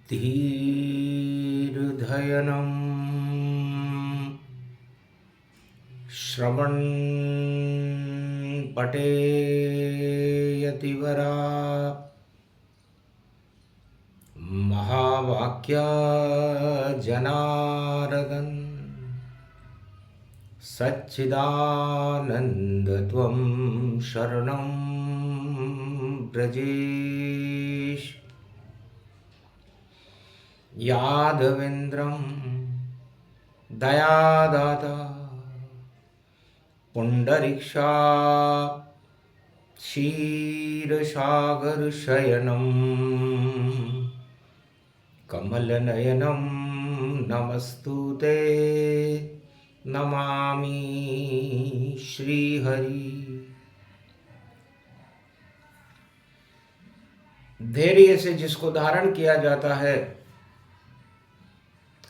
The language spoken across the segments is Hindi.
धीर्धयनं श्रवण पठेयतिवरा महावाक्या जनार्दन सच्चिदानंद त्वं शरणं ब्रजेश यादवेन्द्रं दयादाता पुंडरीक्षा क्षीरसागरशयनं कमलनयनं नमस्तुते नमामि श्रीहरि। धैर्य से जिसको धारण किया जाता है,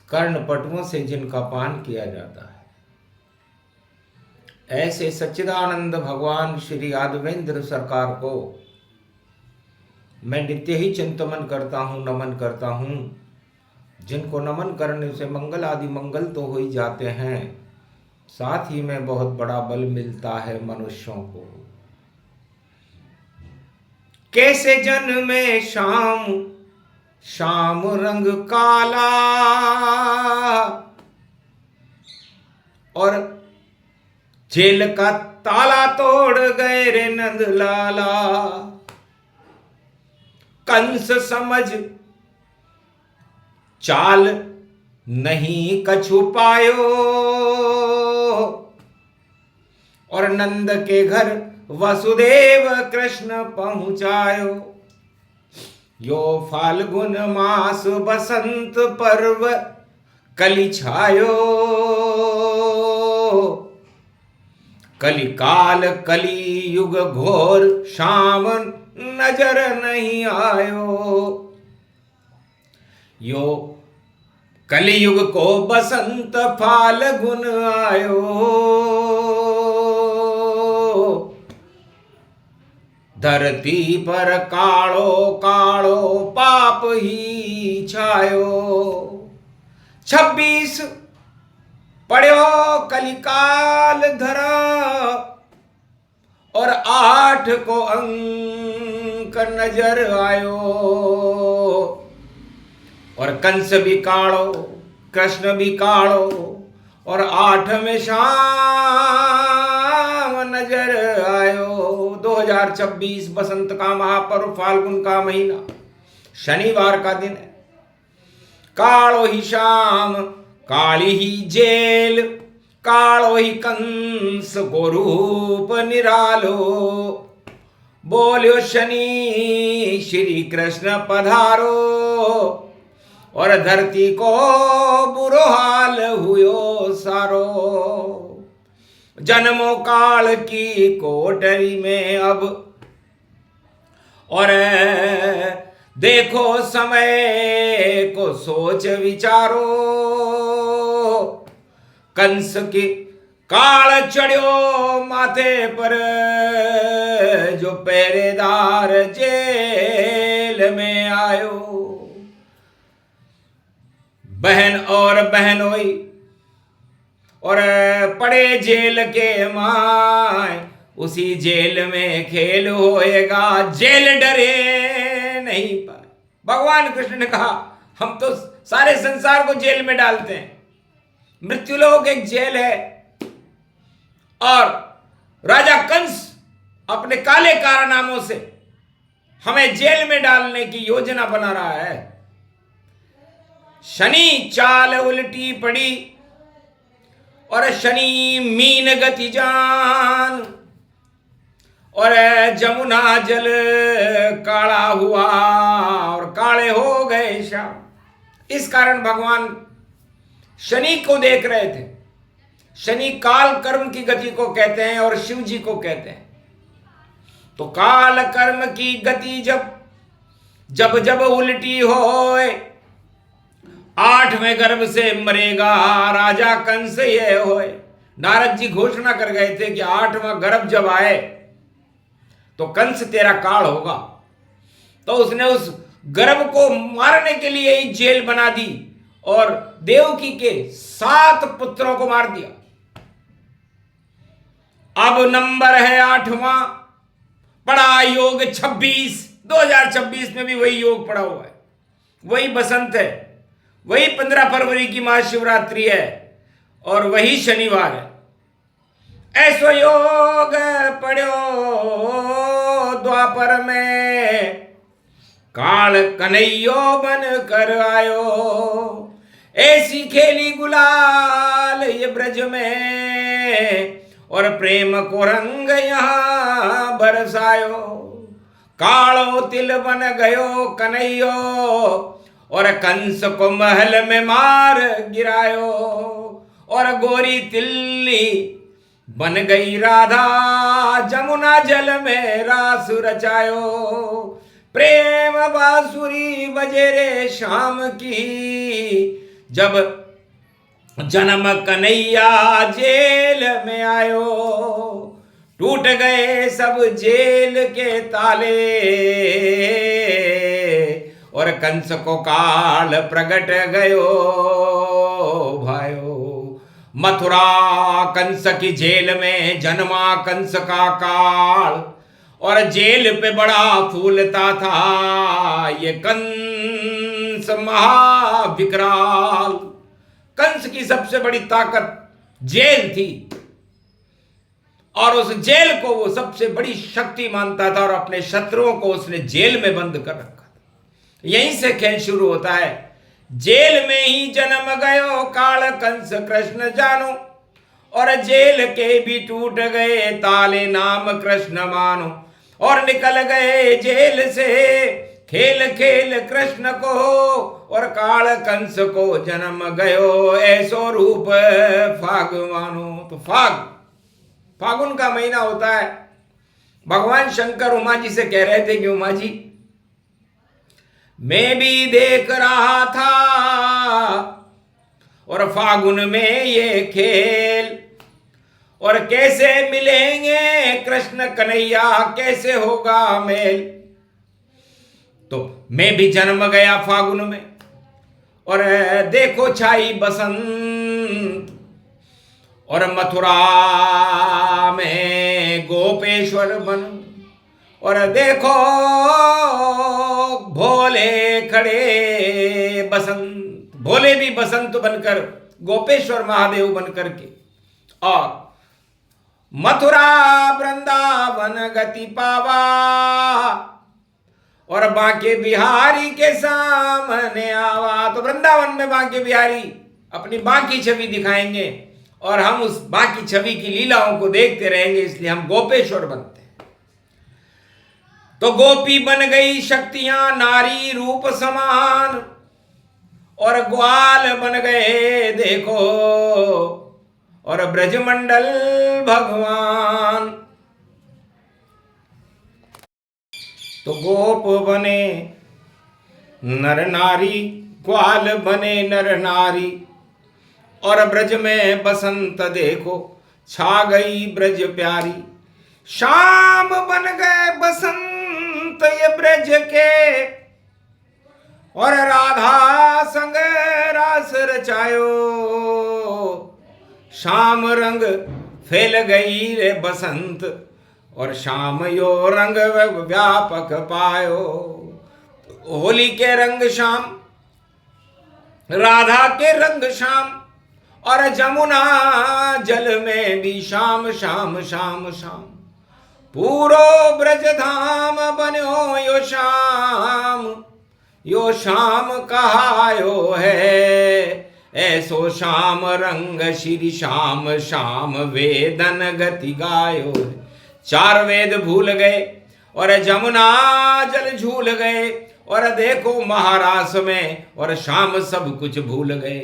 कर्णपटुओं से जिनका पान किया जाता है, ऐसे सच्चिदानंद भगवान श्री यादवेंद्र सरकार को मैं नित्य ही चिंतन करता हूँ, नमन करता हूँ। जिनको नमन करने से मंगल आदि मंगल तो हो ही जाते हैं, साथ ही में बहुत बड़ा बल मिलता है मनुष्यों को। कैसे जन्मे शाम शाम रंग काला, और जेल का ताला तोड़ गए रे नंदलाला। कंस समझ चाल नहीं कछु पायो, और नंद के घर वसुदेव कृष्ण पहुंचायो। यो फाल्गुन मास बसंत पर्व कलि छायो, कलि काल कलि युग घोर शाम नजर नहीं आयो। यो कलियुग को बसंत फाल्गुन आयो, धरती पर कालो कालो पाप ही छायो। 26 पढ़ो कलिकाल धरा, और 8 को अंक नजर आयो। और कंस भी कालो, कृष्ण भी कालो, और 8 में शाम नजर आयो। 2026 बसंत का महापर्व, फाल्गुन का महीना, शनिवार का दिन है। कालो ही शाम काली ही जेल, कालो ही कंस को रूप निरालो। बोल्यो शनि श्री कृष्ण पधारो, और धरती को बुरो हाल हुयो सारो। जन्मों काल की कोठरी में अब, और देखो समय को सोच विचारो। कंस के काल चढ़्यो माथे पर, जो पहरेदार जेल में आयो। बहन और बहनोई और पड़े जेल के माय, उसी जेल में खेल होएगा, जेल डरे नहीं पाए। भगवान कृष्ण ने कहा, हम तो सारे संसार को जेल में डालते हैं। मृत्युलोक एक जेल है, और राजा कंस अपने काले कारनामों से हमें जेल में डालने की योजना बना रहा है। शनि चाल उल्टी पड़ी, और शनि मीन गति जान, और जमुना जल काला हुआ, और काले हो गए श्याम। इस कारण भगवान शनि को देख रहे थे। शनि काल कर्म की गति को कहते हैं, और शिव जी को कहते हैं। तो काल कर्म की गति जब जब उल्टी होए, 8वें गर्भ से मरेगा राजा कंस ये होए। नारद जी घोषणा कर गए थे कि 8वां गर्भ जब आए तो कंस तेरा काल होगा। तो उसने उस गर्भ को मारने के लिए ही जेल बना दी और देवकी के 7 पुत्रों को मार दिया। अब नंबर है 8वां, पड़ा योग 26। 2026 में भी वही योग पड़ा हुआ है, वही बसंत है, वही 15 फरवरी की महाशिवरात्रि है और वही शनिवार है। ऐसो योग पड़ो द्वापर में, काल कन्हैयो बन कर आयो। ऐसी खेली गुलाल ये ब्रज में और प्रेम को रंग यहाँ बरसायो। कालो तिल बन गयो कन्हैयो और कंस को महल में मार गिरायो। और गोरी तिल्ली बन गई राधा, जमुना जल में रास रचायो। प्रेम बांसुरी बजे रे शाम की, जब जन्म कन्हैया जेल में आयो। टूट गए सब जेल के ताले और कंस को काल प्रगट गयो भायो। मथुरा कंस की जेल में जन्मा कंस का काल और जेल पे बड़ा फूलता था ये कंस महाविकराल। कंस की सबसे बड़ी ताकत जेल थी और उस जेल को वो सबसे बड़ी शक्ति मानता था और अपने शत्रुओं को उसने जेल में बंद कर रखा था। यहीं से खेल शुरू होता है। जेल में ही जन्म गयो काल कंस कृष्ण जानो और जेल के भी टूट गए ताले नाम कृष्ण मानो। और निकल गए जेल से खेल खेल कृष्ण को और काल कंस को जन्म गयो ऐसो रूप फाग मानो। तो फागुन का महीना होता है। भगवान शंकर उमा जी से कह रहे थे कि उमा जी मैं भी देख रहा था और फागुन में ये खेल और कैसे मिलेंगे कृष्ण कन्हैया, कैसे होगा मेल। तो मैं भी जन्म गया फागुन में और देखो छाई बसंत और मथुरा में गोपेश्वर बन और देखो भोले खड़े बसंत, भोले भी बसंत बनकर गोपेश्वर महादेव बनकर के। और मथुरा वृंदावन गति पावा और बांके बिहारी के सामने आवा। तो वृंदावन में बांके बिहारी अपनी बांकी छवि दिखाएंगे और हम उस बांकी छवि की लीलाओं को देखते रहेंगे, इसलिए हम गोपेश्वर बनते हैं। तो गोपी बन गई शक्तियां नारी रूप समान और ग्वाल बन गए देखो और ब्रजमंडल भगवान। तो गोप बने नर नारी, ग्वाल बने नर नारी और ब्रज में बसंत देखो छा गई ब्रज प्यारी। शाम बन गए बसंत ये ब्रज के और राधा संग रास रचायो। शाम रंग फैल गई रे बसंत और शाम यो रंग व्यापक पायो। होली के रंग शाम, राधा के रंग शाम और जमुना जल में भी शाम शाम शाम शाम। पूरो ब्रज धाम बन्यो यो शाम कहायो है। ऐसो शाम रंग श्री श्याम श्याम वेदन गति गायो है। 4 वेद भूल गए और जमुना जल झूल गए और देखो महारास में और शाम सब कुछ भूल गए।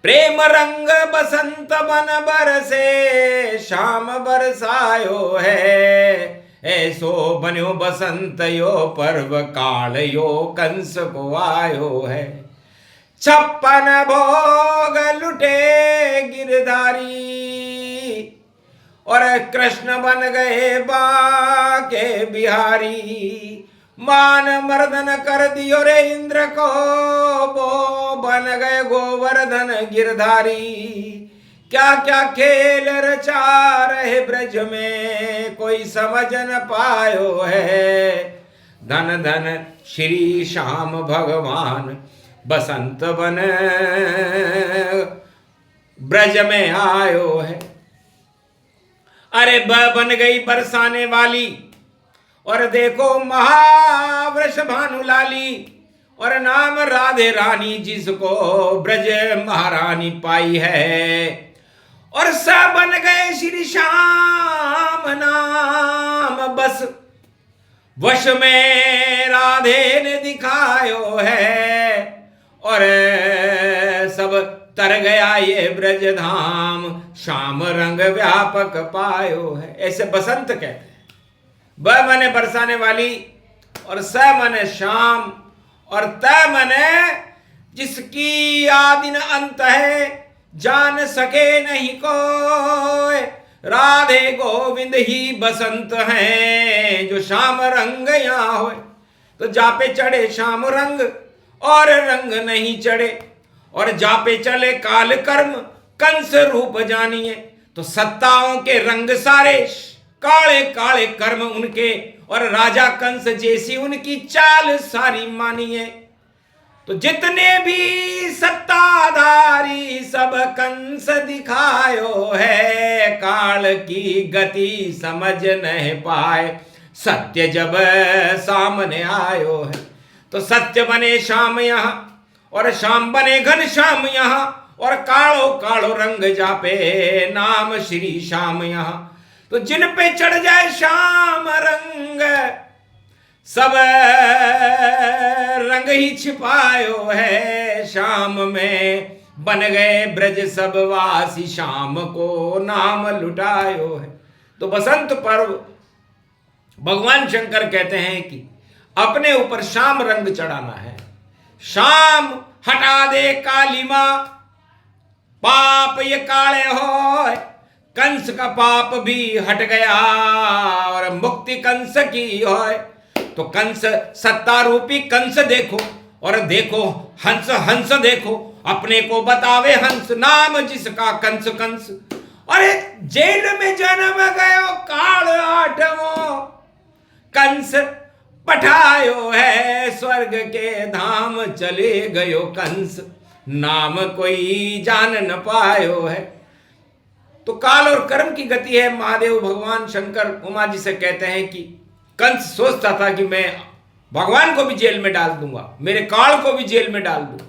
प्रेम रंग बसंत बन बरसे शाम बरसायो है। ऐसो बन्यो बसंत यो पर्व काल यो कंस को आयो है। 56 भोग लुटे गिरधारी और कृष्ण बन गए बांके बिहारी। मान मर्दन कर दियो रे इंद्र को, वो बन गए गोवर्धन गिरधारी। क्या क्या खेल रचा रहे ब्रज में, कोई समझ न पायो है। धन धन श्री श्याम भगवान बसंत बन ब्रज में आयो है। अरे बन गई बरसाने वाली, और देखो महावृष भानु लाली, और नाम राधे रानी जिसको ब्रज महारानी पाई है। और सब बन गए श्री श्याम नाम बस, वश में राधे ने दिखायो है। और सब तर गया ये ब्रज धाम, श्याम रंग व्यापक पायो है। ऐसे बसंत कहते हैं। ब मने बरसाने वाली, और स मने श्याम, और त मने जिसकी आदि न अंत है, जान सके नहीं कोई। राधे गोविंद ही बसंत हैं, जो श्याम रंग यहाँ होए। तो जापे चढ़े श्याम रंग, और रंग नहीं चढ़े, और जापे चले काल कर्म कंस रूप जानिए। तो सत्ताओं के रंग सारे, काले काले कर्म उनके, और राजा कंस जैसी उनकी चाल सारी मानिए। तो जितने भी सत्ताधारी सब कंस दिखायो है, काल की गति समझ नहीं पाए, सत्य जब सामने आयो है। तो सत्य बने श्याम यहाँ, और श्याम बने घन श्याम यहाँ, और कालो कालो रंग जापे नाम श्री श्याम यहाँ। तो जिन पे चढ़ जाए श्याम रंग, सब रंग ही छिपायो है। श्याम में बन गए ब्रज सब वासी, श्याम को नाम लुटायो है। तो बसंत पर्व भगवान शंकर कहते हैं कि अपने ऊपर श्याम रंग चढ़ाना है। श्याम हटा दे कालिमा, पाप ये काले हो। कंस का पाप भी हट गया, और मुक्ति कंस की होय। तो कंस सत्ता रूपी कंस देखो, और देखो हंस हंस देखो, अपने को बतावे हंस, नाम जिसका कंस कंस। अरे जेल में जन्म गयो काल आठवो, कंस पठायो है स्वर्ग के धाम, चले गयो कंस, नाम कोई जान न पायो है। तो काल और कर्म की गति है। महादेव भगवान शंकर उमा जी से कहते हैं कि कंस सोचता था कि मैं भगवान को भी जेल में डाल दूंगा, मेरे काल को भी जेल में डाल दूंगा।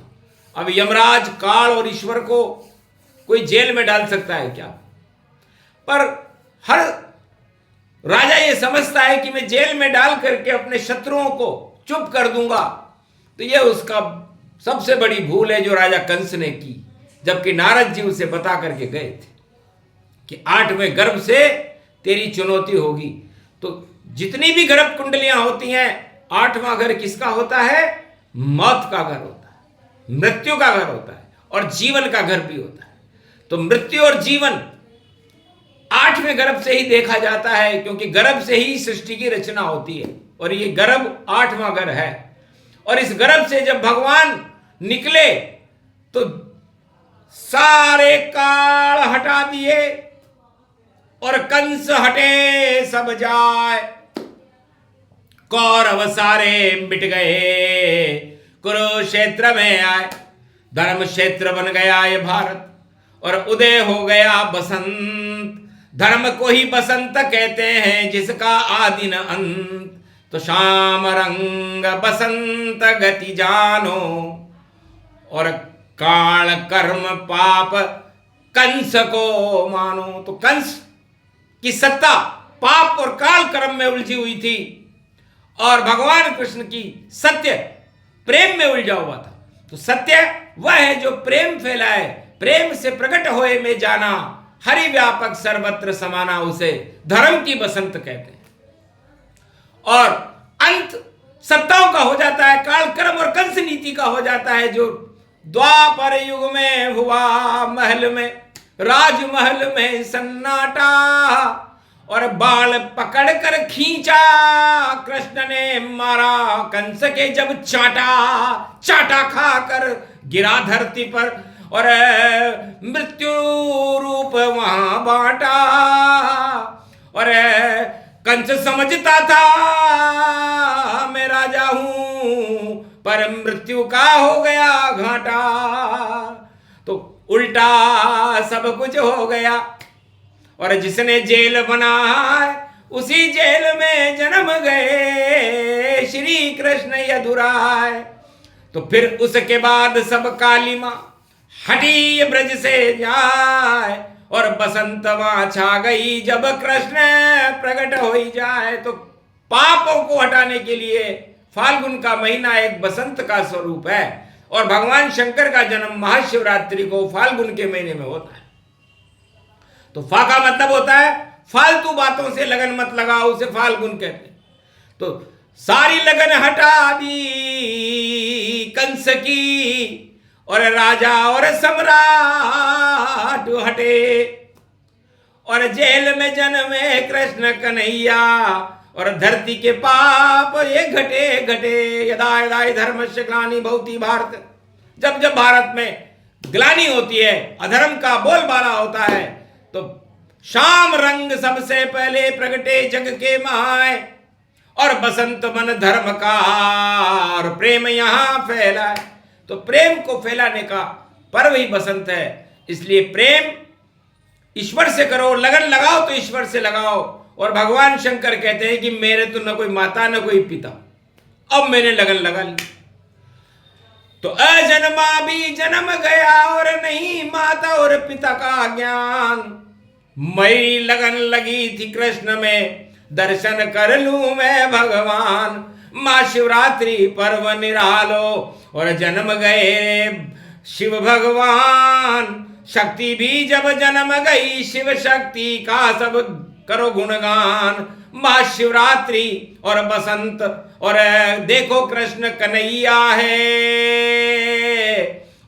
अब यमराज काल और ईश्वर को कोई जेल में डाल सकता है क्या? पर हर राजा ये समझता है कि मैं जेल में डाल करके अपने शत्रुओं को चुप कर दूंगा। तो यह उसका सबसे बड़ी भूल है जो राजा कंस ने की, जबकि नारद जी उसे बता करके गए थे कि 8वें गर्भ से तेरी चुनौती होगी। तो जितनी भी गर्भ कुंडलियां होती हैं, 8वां घर किसका होता है? मौत का घर होता है, मृत्यु का घर होता है, और जीवन का घर भी होता है। तो मृत्यु और जीवन 8वें गर्भ से ही देखा जाता है, क्योंकि गर्भ से ही सृष्टि की रचना होती है, और ये गर्भ 8वां घर है। और इस गर्भ से जब भगवान निकले तो सारे काल हटा दिए, और कंस हटे सब जाए, कौरव सारे मिट गए, कुरुक्षेत्र में आए, धर्म क्षेत्र बन गया ये भारत, और उदय हो गया बसंत। धर्म को ही बसंत कहते हैं जिसका आदि न अंत। तो श्याम रंग बसंत गति जानो, और काल कर्म पाप कंस को मानो। तो कंस की सत्ता पाप और काल कर्म में उलझी हुई थी, और भगवान कृष्ण की सत्य प्रेम में उलझा हुआ था। तो सत्य वह है जो प्रेम फैलाए, प्रेम से प्रकट होए में जाना, हरि व्यापक सर्वत्र समाना, उसे धर्म की बसंत कहते हैं। और अंत सत्ताओं का हो जाता है, काल कर्म और कंस नीति का हो जाता है, जो द्वापर युग में हुआ महल में, राजमहल में सन्नाटा, और बाल पकड़कर खींचा, कृष्ण ने मारा कंस के जब चाटा, चाटा खाकर गिरा धरती पर और मृत्यु रूप वहां बांटा। और कंस समझता था मैं राजा हूं, पर मृत्यु का हो गया घाटा। तो उल्टा सब कुछ हो गया और जिसने जेल बनाया उसी जेल में जन्म गए श्री कृष्ण यदुराय। तो फिर उसके बाद सब कालिमा हटी ब्रज से जाए और बसंत वहां छा गई जब कृष्ण प्रकट हो ही जाए। तो पापों को हटाने के लिए फाल्गुन का महीना एक बसंत का स्वरूप है और भगवान शंकर का जन्म महाशिवरात्रि को फाल्गुन के महीने में होता है। तो फा का मतलब होता है फालतू बातों से लगन मत लगाओ, उसे फाल्गुन कहते हैं। तो सारी लगन हटा दी कंस की और राजा और सम्राट हटे और जेल में जन्मे कृष्ण कन्हैया और धरती के पाप ये घटे घटे। यदा यदा धर्मस्य ग्लानि भवति भारत, जब जब भारत में ग्लानि होती है, अधर्म का बोलबाला होता है, तो शाम रंग सबसे पहले प्रगटे जग के महाय और बसंत मन धर्म का और प्रेम यहां फैला। तो प्रेम को फैलाने का पर्व ही बसंत है। इसलिए प्रेम ईश्वर से करो, लगन लगाओ तो ईश्वर से लगाओ। और भगवान शंकर कहते हैं कि मेरे तो न कोई माता न कोई पिता, अब मैंने लगन लगा ली। तो अजन्मा भी जन्म गया और नहीं माता और पिता का ज्ञान। मेरी लगन लगी थी कृष्ण में, दर्शन कर लूं मैं भगवान। महाशिवरात्रि पर्व निरालो और जन्म गए शिव भगवान। शक्ति भी जब जन्म गई शिव शक्ति का सब करो गुणगान। महाशिवरात्रि और बसंत और देखो कृष्ण कन्हैया है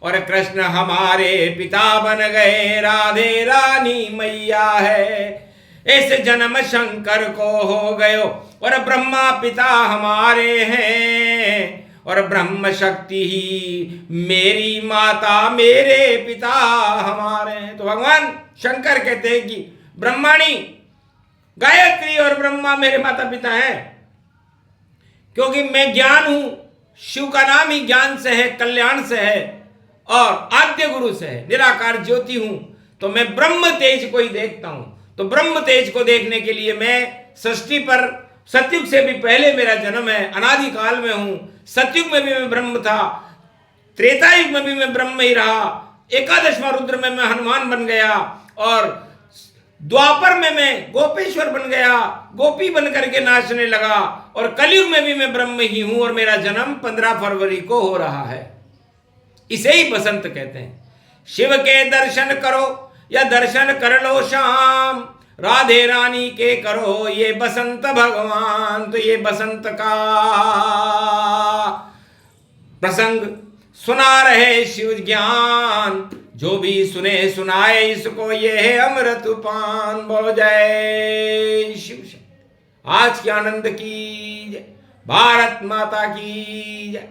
और कृष्ण हमारे पिता बन गए, राधे रानी मैया है। ऐसे जन्म शंकर को हो गयो और ब्रह्मा पिता हमारे हैं और ब्रह्म शक्ति ही मेरी माता मेरे पिता हमारे हैं। तो भगवान शंकर कहते हैं कि ब्रह्माणी गायत्री और ब्रह्मा मेरे माता पिता हैं, क्योंकि मैं ज्ञान हूं। शिव का नाम ही ज्ञान से है, कल्याण से है और आद्य गुरु से है, निराकार ज्योति हूं। तो मैं ब्रह्म तेज को ही देखता हूं। तो ब्रह्म तेज को देखने के लिए मैं सृष्टि पर सतयुग से भी पहले मेरा जन्म है, अनादि काल में हूं। सतयुग में भी मैं ब्रह्म था, त्रेता युग में भी मैं ब्रह्म ही रहा, एकादशवां रुद्र में मैं हनुमान बन गया और द्वापर में मैं गोपेश्वर बन गया, गोपी बन करके नाचने लगा और कलयुग में भी मैं ब्रह्म ही हूं और मेरा जन्म 15 फरवरी को हो रहा है। इसे ही बसंत कहते हैं। शिव के दर्शन करो या दर्शन कर लो शाम, राधे रानी के करो ये बसंत भगवान। तो ये बसंत का प्रसंग सुना रहे शिव ज्ञान, जो भी सुने सुनाए इसको ये है अमृत पान। बोलो जय शिव। आज के आनंद की जय, भारत माता की जय।